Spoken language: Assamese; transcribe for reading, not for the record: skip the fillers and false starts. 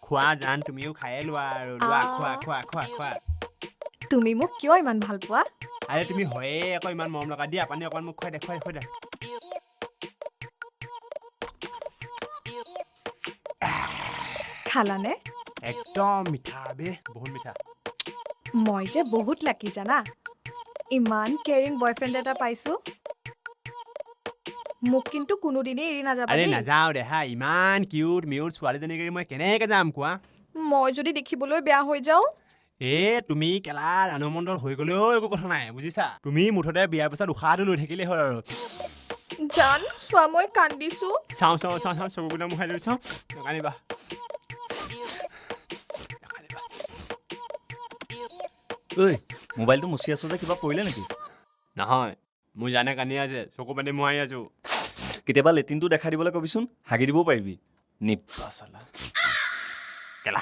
খোৱা জান তুমিও খায়ে লোৱা আৰু লোৱা খোৱা তুমি মোক কিয় ইমান ভাল পোৱা আৰে তুমি হয়ে আকৌ ইমান মৰম লগা দিয়া পানী অকণ মোক খুৱাই দে খালানে একদম মিঠা বে বহুত মিঠা মই যে বহুত লাকি জানা ইমান কেয়াৰিং বয়ফ্ৰেণ্ড এটা পাইছো মোক কিন্তু কোনোদিনেই এৰি নাযাবা আৰে দেই নাযাওঁ দে হা ইমান কিউট মিউট ছোৱালীজনীক মই কেনেকৈ যাম কোৱা মই যদি দেখিবলৈ বেয়া হৈ যাওঁ তুমি কেলা ৰানুমণ্ডল হৈ গ'লেও একো কথা নাই বুজিছা তুমি মুঠতে বিয়াৰ পিছত উশাহটো লৈ থাকিলেই হ'ল আৰু জান চোৱা মই কান্দিছো চাওঁ চকুবিলাক মুখাই লৈ চাওঁ নাকান্দিবা ঐ মোবাইলটো মুচি আছো যে কিবা পৰিলে নেকি নহয় মোৰ জানে কান্দি আছে চকু পানী মোহাৰি আছো কেতিয়াবা লেট্ৰিনটো দেখাই দিবলৈ কবিচোন হাগি দিবও পাৰিবি নিপা চালা কেলা